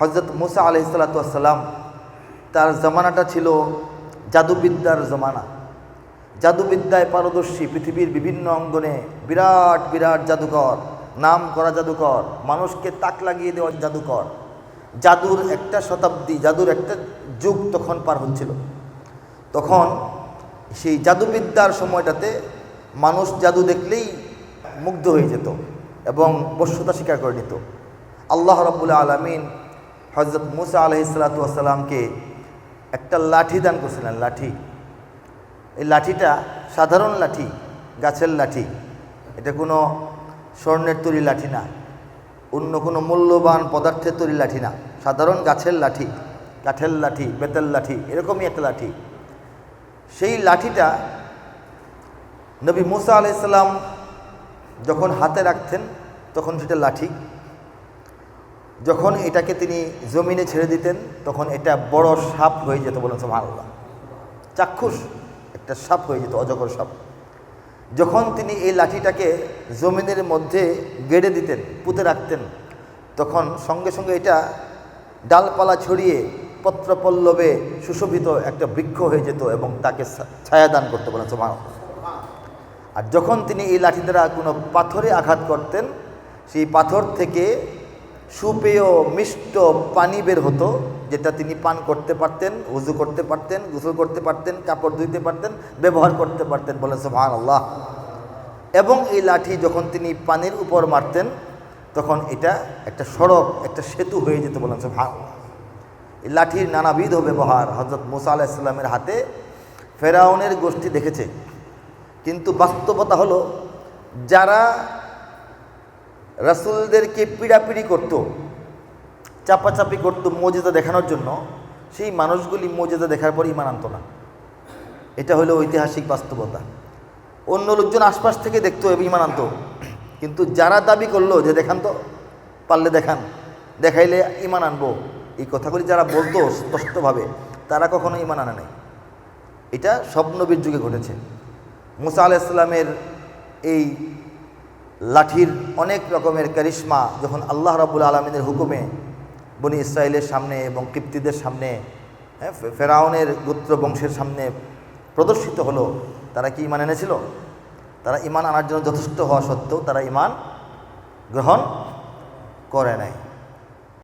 হযরত মুসা আলাইহিস সালাতু ওয়াস সালাম তার জামানাটা ছিল জাদুবিদ্যার জামানা। জাদুবিদ্যায় পারদর্শী, পৃথিবীর বিভিন্ন অঙ্গনে বিরাট বিরাট জাদুকর, নাম করা জাদুকর, মানুষকে তাক লাগিয়ে দেওয়া জাদুকর। জাদুর একটা শতাব্দী, জাদুর একটা যুগ তখন পার হচ্ছিল। তখন সেই জাদুবিদ্যার সময়টাতে মানুষ জাদু দেখলেই মুগ্ধ হয়ে যেত এবং বশ্যতা স্বীকার করে নিত। আল্লাহ রাব্বুল আলামিন হযরত মুসা আলাইহিস সালাতু ওয়াস সালামকে একটা লাঠি দান করছিলেন। লাঠি, এই লাঠিটা সাধারণ লাঠি, গাছের লাঠি। এটা কোনো স্বর্ণের তৈরি লাঠি না, অন্য কোনো মূল্যবান পদার্থের তৈরি লাঠি না, সাধারণ গাছের লাঠি, কাঠের লাঠি, বেতের লাঠি, এরকমই একটা লাঠি। সেই লাঠিটা নবী মুসা আলাইহিস সালাম যখন হাতে রাখতেন তখন সেটা লাঠি, যখন এটাকে তিনি জমিনে ছেড়ে দিতেন তখন এটা বড় সাপ হয়ে যেত। বলেন সুবহানাল্লাহ। চাক্ষুষ একটা সাপ হয়ে যেত, অজগর সাপ। যখন তিনি এই লাঠিটাকে জমিনের মধ্যে গেড়ে দিতেন, পুঁতে রাখতেন, তখন সঙ্গে সঙ্গে এটা ডালপালা ছড়িয়ে পত্রপল্লবে সুশোভিত একটা বৃক্ষ হয়ে যেত এবং তাকে ছায়া দান করতে। বলেন সুবহানাল্লাহ। আর যখন তিনি এই লাঠি দ্বারা কোনো পাথরে আঘাত করতেন, সেই পাথর থেকে সুপেয় মিষ্ট পানি বের হতো, যেটা তিনি পান করতে পারতেন, ওযু করতে পারতেন, গোসল করতে পারতেন, কাপড় ধুইতে পারতেন, ব্যবহার করতে পারতেন। বলেন সুবহানাল্লাহ। এবং এই লাঠি যখন তিনি পানির উপর মারতেন তখন এটা একটা সড়ক, একটা সেতু হয়ে যেত। বলেন সুবহানাল্লাহ। এই লাঠির নানাবিধ ব্যবহার হযরত মুসা আলাইহিস সালামের হাতে ফেরাউনের গোষ্ঠী দেখেছে। কিন্তু বাস্তবতা হলো, যারা রাসূলদেরকে পিড়াপিড়ি করত, চাপাচাপি করত মুজিজা দেখানোর জন্য, সেই মানুষগুলি মুজিজা দেখার পর ঈমান আনত না। এটা হলো ঐতিহাসিক বাস্তবতা। অন্য লোকজন আশপাশ থেকে দেখতো এবং ঈমান আনত, কিন্তু যারা দাবি করলো যে দেখান তো, পারলে দেখান, দেখাইলে ঈমান আনবো, এই কথাগুলি যারা বলতো স্পষ্টভাবে, তারা কখনো ঈমান আনে নাই। এটা সব নবীর যুগে ঘটেছে। মুসা আলাইহিস সালামের এই লাঠির অনেক রকমের কারিশমা যখন আল্লাহ রাব্বুল আলামিনের হুকুমে বনি ইসরায়েলের সামনে এবং কিপ্তিদের সামনে, ফেরাউনের গোত্র বংশের সামনে প্রদর্শিত হলো, তারা কি ঈমান এনেছিল? তারা ঈমান আনার জন্য যথেষ্ট হওয়া সত্ত্বেও তারা ঈমান গ্রহণ করে নাই।